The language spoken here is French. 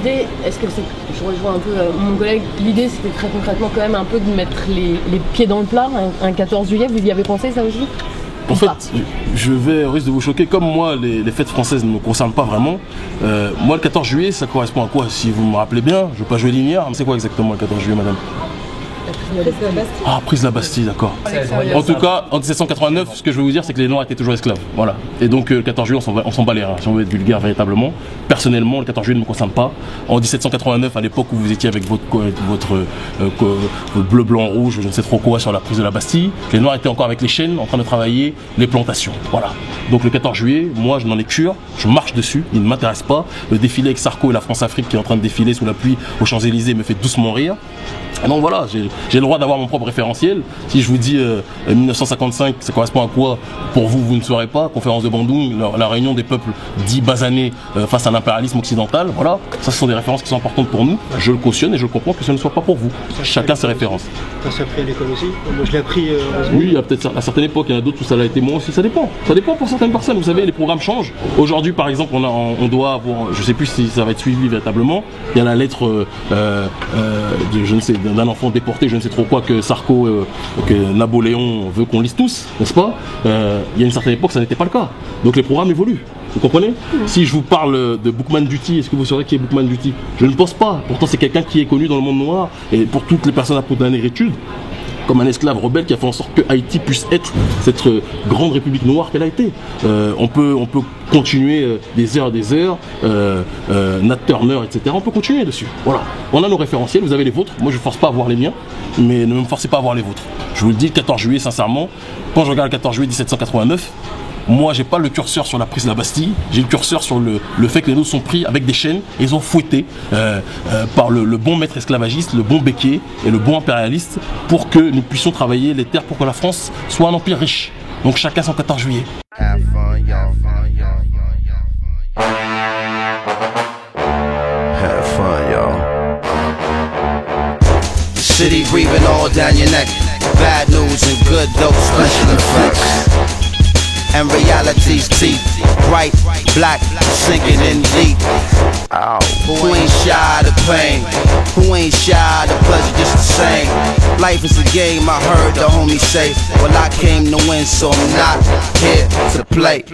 l'idée, est-ce que c'est, je rejoins un peu mon collègue, l'idée c'était très concrètement quand même un peu de mettre les pieds dans le plat, un 14 juillet, vous y avez pensé ça aussi? En fait, je vais, au risque de vous choquer, comme moi les fêtes françaises ne me concernent pas vraiment, moi le 14 juillet ça correspond à quoi? Si vous me rappelez bien, je ne veux pas jouer linéaire, mais c'est quoi exactement le 14 juillet, madame? Ah, prise de la Bastille, d'accord. En tout cas, en 1789, ce que je veux vous dire, c'est que les Noirs étaient toujours esclaves. Voilà. Et donc, le 14 juillet, on s'en bat les reins, si on veut être vulgaire véritablement. Personnellement, le 14 juillet ne me concerne pas. En 1789, à l'époque où vous étiez avec votre bleu, blanc, rouge, je ne sais trop quoi, sur la prise de la Bastille, les Noirs étaient encore avec les chaînes en train de travailler les plantations. Voilà. Donc, le 14 juillet, moi, je n'en ai cure, je marche dessus, il ne m'intéresse pas. Le défilé avec Sarko et la France-Afrique qui est en train de défiler sous la pluie aux Champs-Élysées me fait doucement rire. Donc voilà, j'ai le droit d'avoir mon propre référentiel. Si je vous dis 1955, ça correspond à quoi? Pour vous, vous ne saurez pas. Conférence de Bandung, la réunion des peuples dits basanés face à l'impérialisme occidental. Voilà, ça ce sont des références qui sont importantes pour nous. Je le cautionne et je comprends que ce ne soit pas pour vous. Chacun ses références. T'as ça appris à l'école aussi? Moi je l'ai appris. Oui, il y a peut-être à certaines époques, il y en a d'autres où ça l'a été moins aussi. Ça dépend. Ça dépend pour certaines personnes. Vous savez, les programmes changent. Aujourd'hui, par exemple, on doit avoir, je ne sais plus si ça va être suivi véritablement. Il y a la lettre je ne sais, d'un enfant déporté, je ne sais trop quoi, que Sarko, que Napoléon veut qu'on lise tous, n'est-ce pas? Il y a une certaine époque, ça n'était pas le cas. Donc les programmes évoluent. Vous comprenez? Si je vous parle de Boukman Duty, est-ce que vous saurez qui est Boukman Duty? Je ne pense pas. Pourtant, c'est quelqu'un qui est connu dans le monde noir et pour toutes les personnes à peau de la négritude, comme un esclave rebelle qui a fait en sorte que Haïti puisse être cette grande république noire qu'elle a été. On peut continuer des heures, Nat Turner, etc. On peut continuer dessus. Voilà. On a nos référentiels, vous avez les vôtres. Moi, je ne force pas à voir les miens, mais ne me forcez pas à voir les vôtres. Je vous le dis, le 14 juillet, sincèrement, quand je regarde le 14 juillet 1789, moi, j'ai pas le curseur sur la prise de la Bastille, j'ai le curseur sur le fait que les nôtres sont pris avec des chaînes et ils ont fouetté par le bon maître esclavagiste, le bon béquier et le bon impérialiste pour que nous puissions travailler les terres pour que la France soit un empire riche. Donc chacun son 14 juillet. City breathing all down your neck. Bad news and good dope special effects. And reality's teeth, bright, black, sinking in deep. Ow. Who ain't shy of the pain? Who ain't shy of the pleasure just the same? Life is a game, I heard the homie say. Well, I came to win, so I'm not here to play.